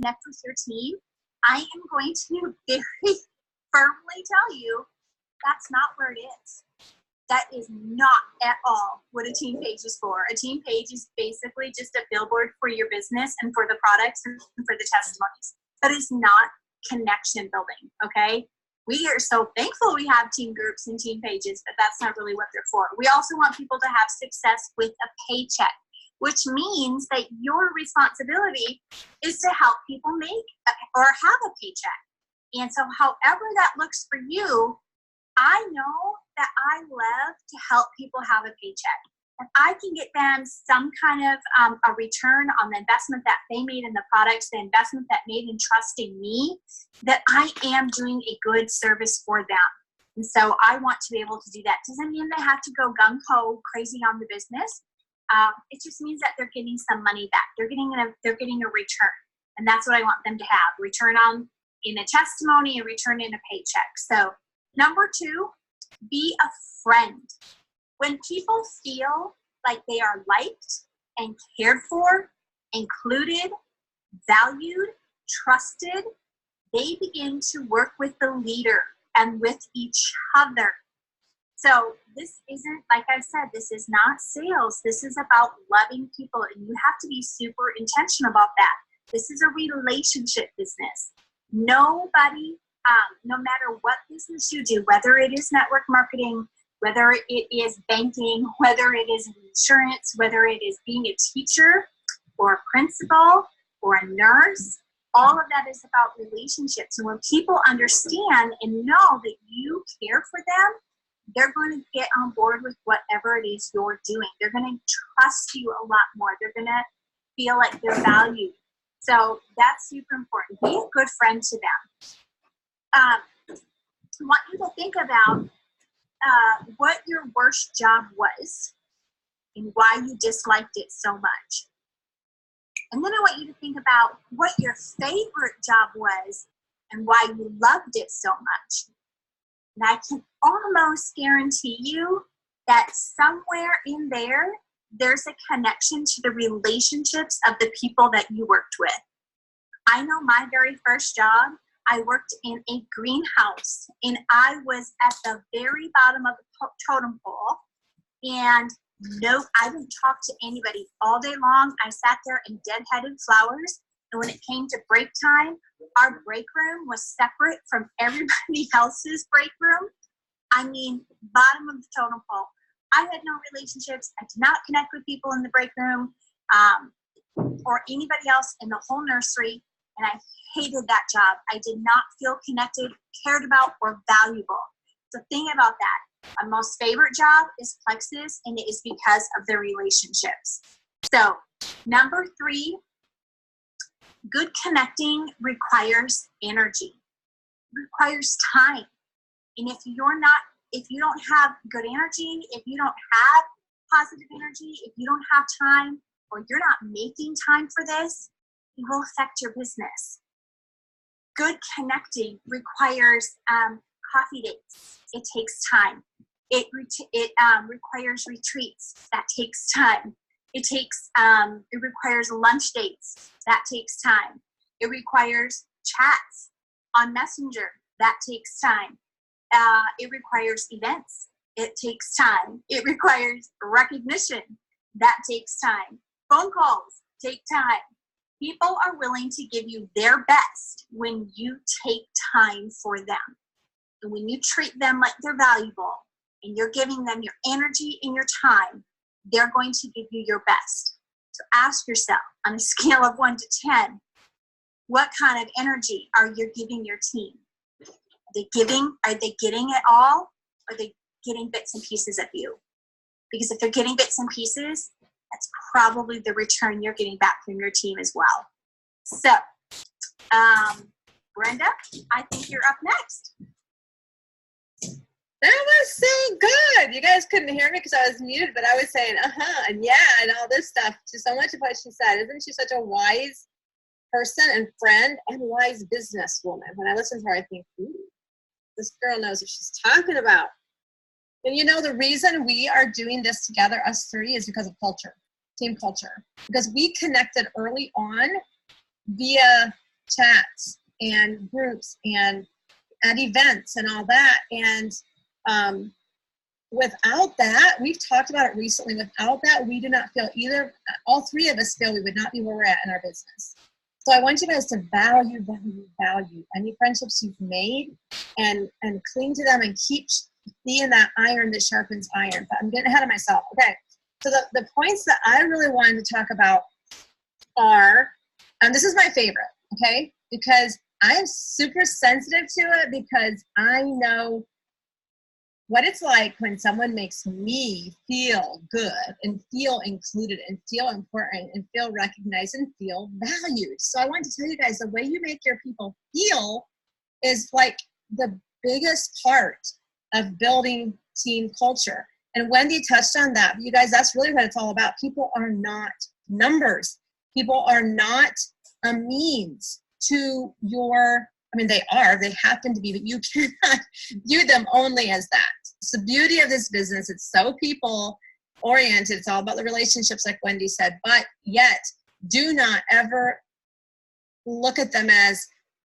connect with your team, I am going to very firmly tell you that's not where it is. That is not at all what a team page is for. A team page is basically just a billboard for your business and for the products and for the testimonies. But it's not connection building, okay? We are so thankful we have team groups and team pages, but that's not really what they're for. We also want people to have success with a paycheck, which means that your responsibility is to help people make or have a paycheck. And so however that looks for you, I know that I love to help people have a paycheck. If I can get them some kind of a return on the investment that they made in the products, the investment that made in trusting me, that I am doing a good service for them. And so I want to be able to do that. Doesn't mean they have to go gung-ho crazy on the business. It just means that they're getting some money back. They're getting a return. And that's what I want them to have. Return on in a testimony and return in a paycheck. So number 2, be a friend. When people feel like they are liked and cared for, included, valued, trusted, they begin to work with the leader and with each other. So this isn't, like I said, this is not sales. This is about loving people, and you have to be super intentional about that. This is a relationship business. Nobody, no matter what business you do, whether it is network marketing, whether it is banking, whether it is insurance, whether it is being a teacher or a principal or a nurse, all of that is about relationships. And when people understand and know that you care for them, they're going to get on board with whatever it is you're doing. They're going to trust you a lot more. They're going to feel like they're valued. So that's super important. Be a good friend to them. I want you to think about what your worst job was and why you disliked it so much. And then I want you to think about what your favorite job was and why you loved it so much. And I can almost guarantee you that somewhere in there, there's a connection to the relationships of the people that you worked with. I know my very first job, I worked in a greenhouse, and I was at the very bottom of the totem pole, and no, I didn't talk to anybody all day long. I sat there and deadheaded flowers, and when it came to break time, our break room was separate from everybody else's break room. I mean, bottom of the totem pole. I had no relationships. I did not connect with people in the break room or anybody else in the whole nursery, and I hated that job. I did not feel connected, cared about, or valuable. So think about that. My most favorite job is Plexus, and it is because of the relationships. So number 3, good connecting requires energy, requires time. And if you don't have good energy, if you don't have positive energy, if you don't have time, or you're not making time for this, it will affect your business. Good connecting requires coffee dates. It takes time. It requires retreats. That takes time. It requires lunch dates. That takes time. It requires chats on Messenger. That takes time. It requires events. It takes time. It requires recognition. That takes time. Phone calls take time. People are willing to give you their best when you take time for them. And when you treat them like they're valuable and you're giving them your energy and your time, they're going to give you your best. So ask yourself, on a scale of 1 to 10, what kind of energy are you giving your team? Are they getting it all? Or are they getting bits and pieces of you? Because if they're getting bits and pieces, that's probably the return you're getting back from your team as well. So, Brenda, I think you're up next. That was so good. You guys couldn't hear me because I was muted, but I was saying, and yeah, and all this stuff. Just so much of what she said. Isn't she such a wise person and friend and wise businesswoman? When I listen to her, I think, ooh, this girl knows what she's talking about. And you know, the reason we are doing this together, us 3, is because of culture, team culture. Because we connected early on via chats and groups and at events and all that. And without that, we've talked about it recently, without that, we do not feel either, all three of us feel we would not be where we're at in our business. So I want you guys to value any friendships you've made and cling to them and keep being that iron that sharpens iron. But I'm getting ahead of myself. Okay. So the points that I really wanted to talk about are, and this is my favorite, okay? Because I'm super sensitive to it because I know what it's like when someone makes me feel good and feel included and feel important and feel recognized and feel valued. So I want to tell you guys, the way you make your people feel is like the biggest part of building team culture. And Wendy touched on that. You guys, that's really what it's all about. People are not numbers. People are not a means to your, I mean, they are, they happen to be, but you cannot view them only as that. It's the beauty of this business. It's so people oriented. It's all about the relationships, like Wendy said, but yet do not ever look at them as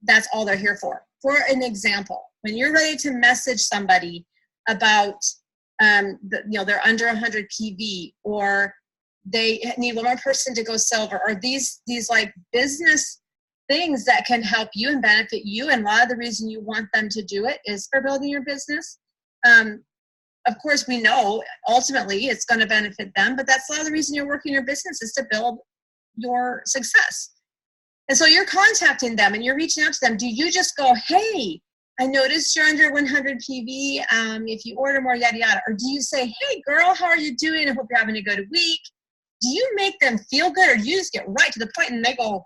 that's all they're here for. For an example, when you're ready to message somebody about, they're under 100 PV, or they need one more person to go silver, or these like business things that can help you and benefit you. And a lot of the reason you want them to do it is for building your business. Of course, we know ultimately it's going to benefit them, but that's a lot of the reason you're working your business is to build your success. And so you're contacting them and you're reaching out to them. Do you just go, hey, I noticed you're under 100 PV. If you order more, yada, yada. Or do you say, hey, girl, how are you doing? I hope you're having a good week. Do you make them feel good, or do you just get right to the point and they go,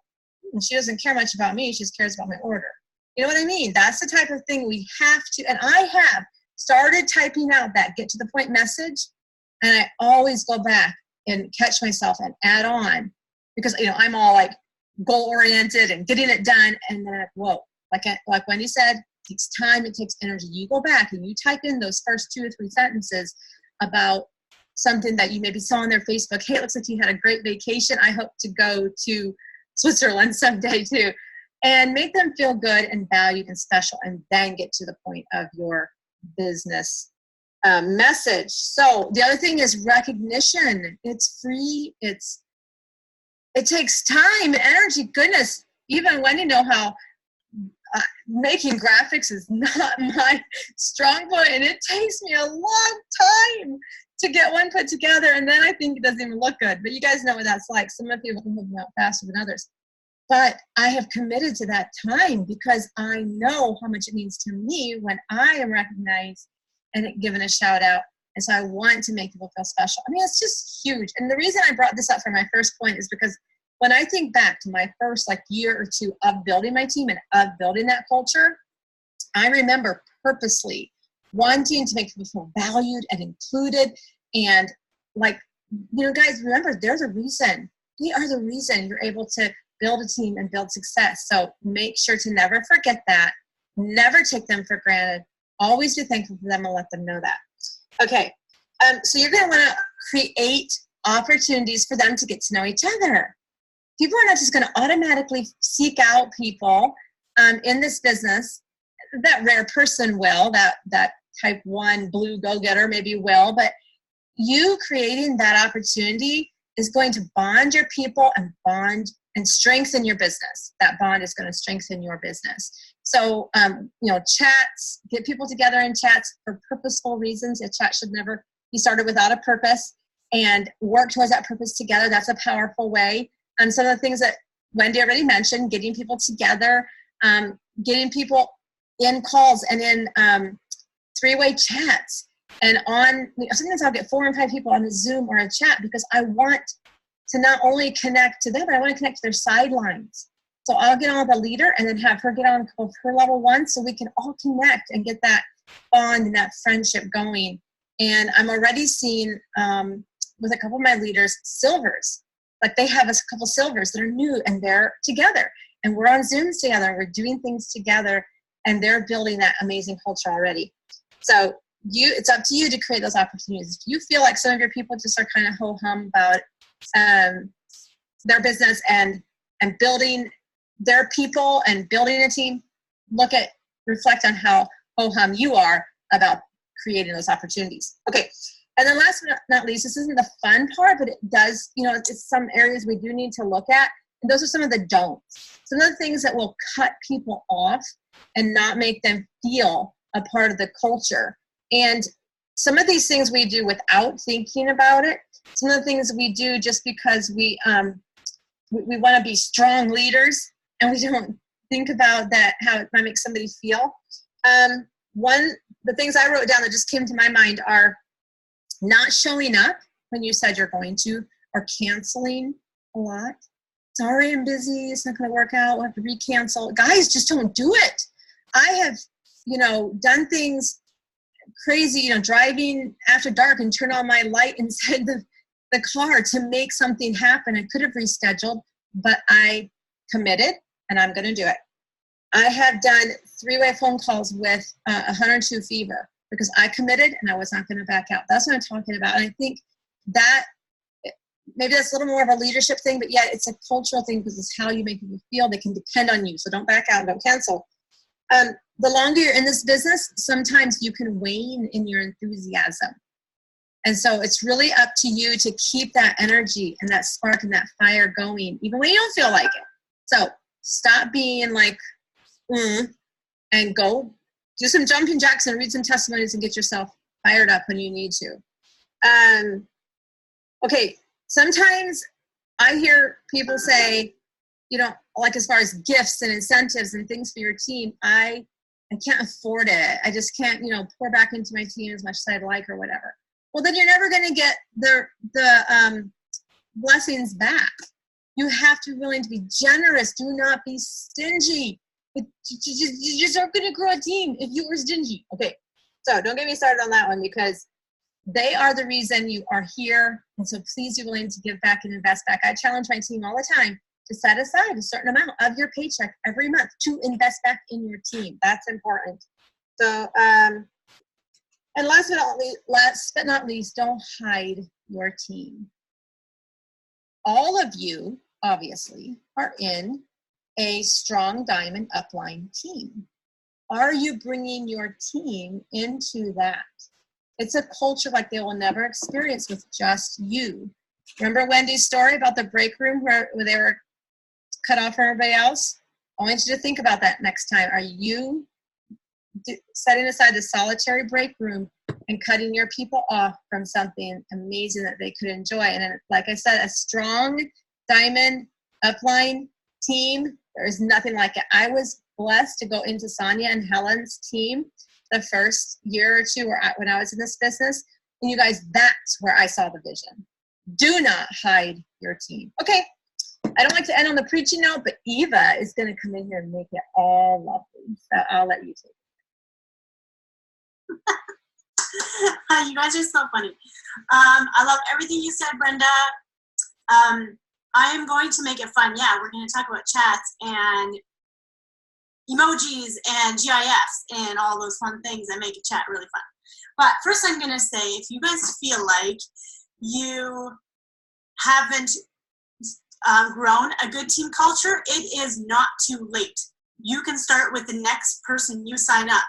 she doesn't care much about me, she just cares about my order? You know what I mean? That's the type of thing we have to, and I have started typing out that get to the point message, and I always go back and catch myself and add on, because I'm all like goal oriented and getting it done, and then whoa, like Wendy said, it takes time, it takes energy. You go back and you type in those first 2 or 3 sentences about something that you maybe saw on their Facebook. Hey, it looks like you had a great vacation. I hope to go to Switzerland someday too. And make them feel good and valued and special, and then get to the point of your business message. So the other thing is recognition. It's free. It takes time, energy. Goodness, even Wendy know how making graphics is not my strong point, and it takes me a long time to get one put together, and then I think it doesn't even look good. But you guys know what that's like. Some of you can move out faster than others. But I have committed to that time because I know how much it means to me when I am recognized and given a shout out. And so I want to make people feel special. I mean, it's just huge. And the reason I brought this up for my first point is because when I think back to my first year or two of building my team and of building that culture, I remember purposely wanting to make people feel valued and included. And guys, remember, there's a reason. We are the reason you're able to build a team and build success. So make sure to never forget that. Never take them for granted. Always be thankful for them and let them know that. Okay, so you're going to want to create opportunities for them to get to know each other. People are not just going to automatically seek out people in this business. That rare person will, that type 1 blue go-getter maybe will, but you creating that opportunity is going to bond your people and bond and strengthen your business. That bond is going to strengthen your business. So, chats, get people together in chats for purposeful reasons. A chat should never be started without a purpose, and work towards that purpose together. That's a powerful way. And some of the things that Wendy already mentioned, getting people together, getting people in calls and in 3-way chats. And sometimes I'll get 4 and 5 people on a Zoom or a chat because I want to not only connect to them, but I want to connect to their sidelines. So I'll get on with a leader and then have her get on with her level 1 so we can all connect and get that bond and that friendship going. And I'm already seeing with a couple of my leaders, silvers. Like they have a couple silvers that are new and they're together. And we're on Zooms together and we're doing things together and they're building that amazing culture already. So it's up to you to create those opportunities. If you feel like some of your people just are kind of ho-hum about their business and building their people and building a team, reflect on how ho-hum you are about creating those opportunities. Okay, and then last but not least, this isn't the fun part, but it does, it's some areas we do need to look at, and those are some of the don'ts. Some of the things that will cut people off and not make them feel a part of the culture. And some of these things we do without thinking about it. Some of the things we do just because we want to be strong leaders, and we don't think about that, how it might make somebody feel. The things I wrote down that just came to my mind are not showing up when you said you're going to, or canceling a lot. Sorry, I'm busy. It's not going to work out. We'll have to recancel. Guys, just don't do it. I have, done things crazy, driving after dark and turn on my light inside the car to make something happen. I could have rescheduled, but I committed and I'm going to do it. I have done 3-way phone calls with 102 fever because I committed and I was not going to back out. That's what I'm talking about. And I think that maybe that's a little more of a leadership thing, but yet it's a cultural thing because it's how you make people feel. They can depend on you. So don't back out, don't cancel. The longer you're in this business, sometimes you can wane in your enthusiasm. And so it's really up to you to keep that energy and that spark and that fire going, even when you don't feel like it. So stop being like, and go do some jumping jacks and read some testimonies and get yourself fired up when you need to. Okay, sometimes I hear people say, like as far as gifts and incentives and things for your team, I can't afford it. I just can't, pour back into my team as much as I'd like or whatever. Well, then you're never going to get the blessings back. You have to be willing to be generous. Do not be stingy. You just aren't going to grow a team if you were stingy. Okay, so don't get me started on that one because they are the reason you are here. And so please be willing to give back and invest back. I challenge my team all the time to set aside a certain amount of your paycheck every month to invest back in your team. That's important. So, and last but not least, don't hide your team. All of you, obviously, are in a strong diamond upline team. Are you bringing your team into that? It's a culture like they will never experience with just you. Remember Wendy's story about the break room where they were cut off from everybody else? I want you to think about that next time. Are you setting aside the solitary break room and cutting your people off from something amazing that they could enjoy? And like I said, a strong diamond upline team, there is nothing like it. I was blessed to go into Sonia and Helen's team the first year or two when I was in this business. And you guys, that's where I saw the vision. Do not hide your team. Okay, I don't like to end on the preaching note, but Eva is going to come in here and make it all lovely. So I'll let you take it. You guys are so funny. I love everything you said, Brenda. I am going to make it fun. Yeah, we're going to talk about chats and emojis and GIFs and all those fun things that make a chat really fun. But first I'm going to say, if you guys feel like you haven't grown a good team culture, it is not too late. You can start with the next person you sign up,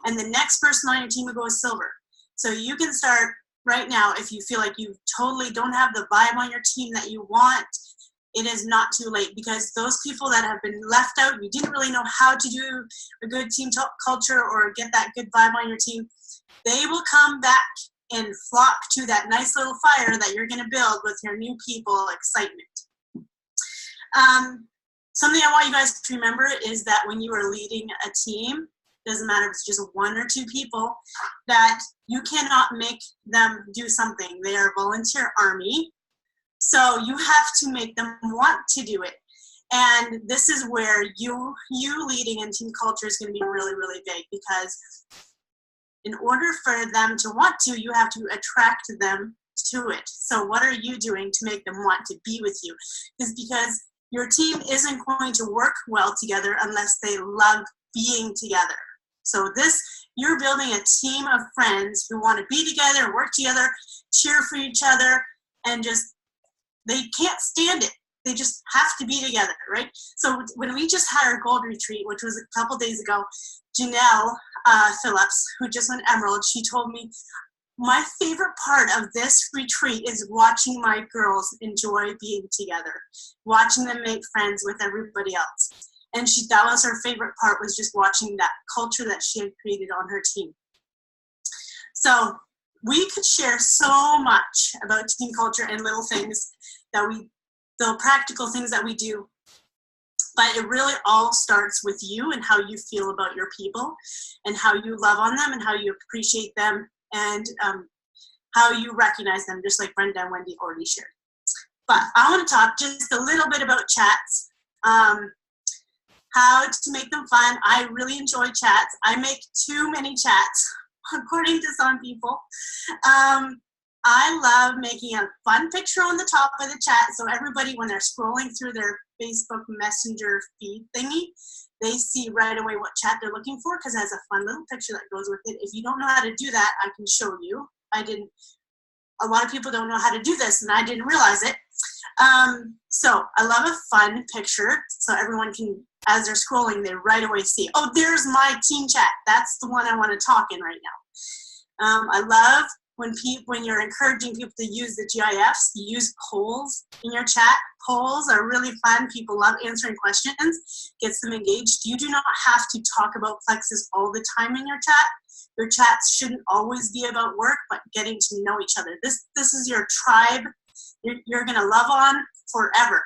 and the next person on your team will go silver. So you can start right now if you feel like you totally don't have the vibe on your team that you want. It is not too late, because those people that have been left out, you didn't really know how to do a good team culture or get that good vibe on your team, they will come back and flock to that nice little fire that you're going to build with your new people excitement. Something I want you guys to remember is that when you are leading a team, doesn't matter if it's just 1 or 2 people, that you cannot make them do something. They are a volunteer army. So you have to make them want to do it. And this is where you leading in team culture is going to be really, really big, because in order for them to want to, you have to attract them to it. So what are you doing to make them want to be with you? Is because your team isn't going to work well together unless they love being together. So you're building a team of friends who want to be together, work together, cheer for each other, and just, they can't stand it. they just have to be together, right? So when we just had our gold retreat, which was a couple days ago, Janelle Phillips, who just went Emerald, she told me, my favorite part of this retreat is watching my girls enjoy being together, watching them make friends with everybody else. And that was her favorite part, was just watching that culture that she had created on her team. So we could share so much about team culture and little things the practical things that we do. But it really all starts with you and how you feel about your people and how you love on them and how you appreciate them and how you recognize them, just like Brenda and Wendy already shared. But I want to talk just a little bit about chats, how to make them fun. I really enjoy chats. I make too many chats, according to some people. I love making a fun picture on the top of the chat, so everybody, when they're scrolling through their Facebook Messenger feed thingy, they see right away what chat they're looking for, because it has a fun little picture that goes with it. If you don't know how to do that, I can show you. A lot of people don't know how to do this, and I didn't realize it. So I love a fun picture, so everyone can, as they're scrolling, they right away see, oh, there's my team chat. That's the one I want to talk in right now. I love when you're encouraging people to use the GIFs, you use polls in your chat. Polls are really fun. People love answering questions, gets them engaged. You do not have to talk about Plexus all the time in your chat. Your chats shouldn't always be about work, but getting to know each other. This is your tribe you're going to love on forever.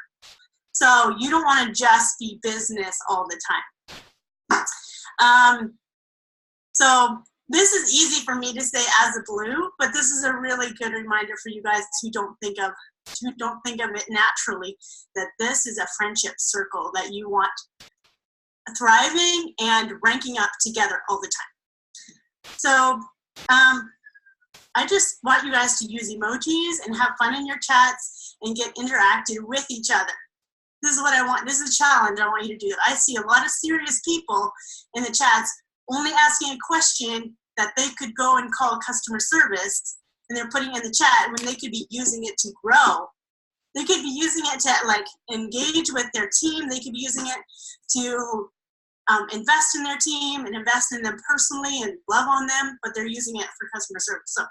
So you don't want to just be business all the time. So this is easy for me to say as a blue, but this is a really good reminder for you guys who don't think of it naturally, that this is a friendship circle that you want thriving and ranking up together all the time. So I just want you guys to use emojis and have fun in your chats and get interacted with each other. This is what I want. This is a challenge I want you to do. I see a lot of serious people in the chats only asking a question that they could go and call customer service, and they're putting in the chat when they could be using it to grow. They could be using it to like engage with their team. They could be using it to invest in their team and invest in them personally and love on them, but they're using it for customer service. So,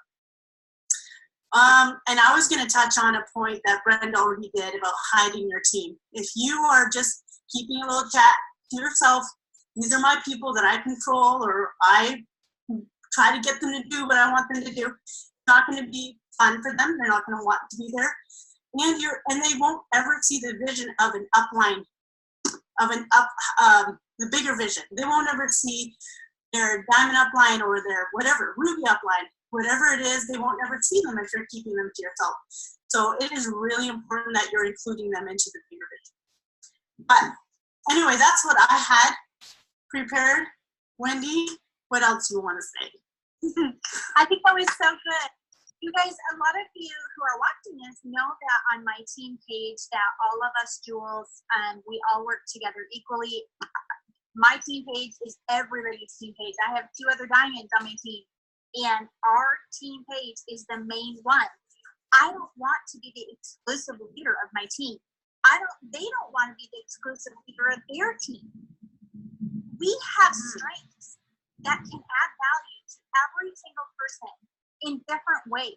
and I was going to touch on a point that Brenda already did about hiding your team. If you are just keeping a little chat to yourself, these are my people that I control, or I try to get them to do what I want them to do. It's not going to be fun for them. They're not going to want to be there. And they won't ever see the vision of an upline, the bigger vision. They won't ever see their diamond upline or their whatever, ruby upline, whatever it is, they won't ever see them if you're keeping them to yourself. So it is really important that you're including them into the bigger vision. But anyway, that's what I had prepared. Wendy, what else do you want to say? I think that was so good. You guys, a lot of you who are watching this know that on my team page that all of us jewels, we all work together equally. My team page is everybody's team page. I have 2 other diamonds on my team, and our team page is the main one. I don't want to be the exclusive leader of my team. They don't want to be the exclusive leader of their team. We have strengths that can add value to every single person in different ways.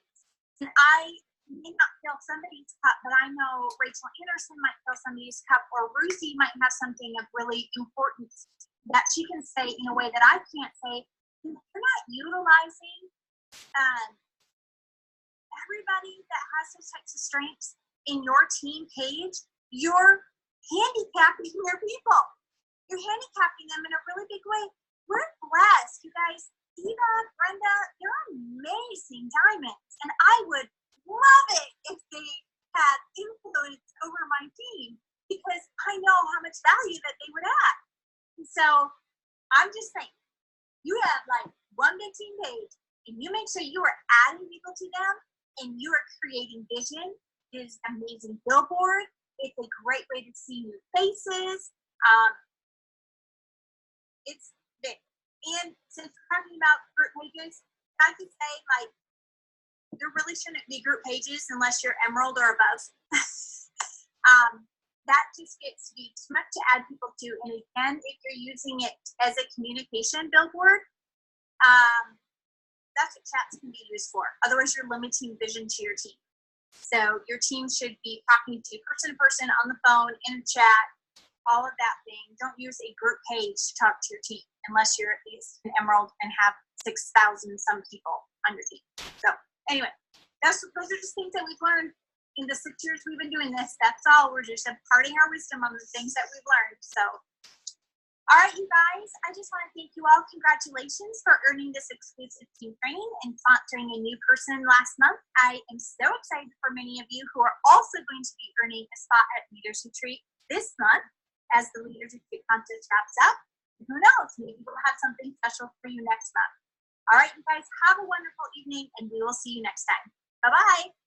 And I may not fill somebody's cup, but I know Rachel Anderson might fill somebody's cup, or Ruthie might have something of really importance that she can say in a way that I can't say. If you're not utilizing everybody that has those types of strengths in your team page, you're handicapping your people. You're handicapping them in a really big way. We're blessed, you guys. Eva, Brenda, they're amazing diamonds, and I would love it if they had influence over my team, because I know how much value that they would add. And so I'm just saying, you have like one big team page, and you make sure you are adding people to them, and you are creating vision. It is an amazing billboard. It's a great way to see new faces. It's big. And since we're talking about group pages, I could say, like, there really shouldn't be group pages unless you're Emerald or above. that just gets to be too much to add people to. And again, if you're using it as a communication billboard, that's what chats can be used for. Otherwise, you're limiting vision to your team. So your team should be talking to person to person, on the phone, in a chat, all of that thing. Don't use a group page to talk to your team unless you're at least an Emerald and have 6,000 some people on your team. So anyway, those are just things that we've learned in the 6 years we've been doing this. That's all. We're just imparting our wisdom on the things that we've learned. So, all right, you guys, I just want to thank you all. Congratulations for earning this exclusive team training and sponsoring a new person last month. I am so excited for many of you who are also going to be earning a spot at Leaders Retreat this month as the Leaders Retreat contest wraps up. And who knows, maybe we'll have something special for you next month. All right, you guys, have a wonderful evening, and we will see you next time. Bye-bye.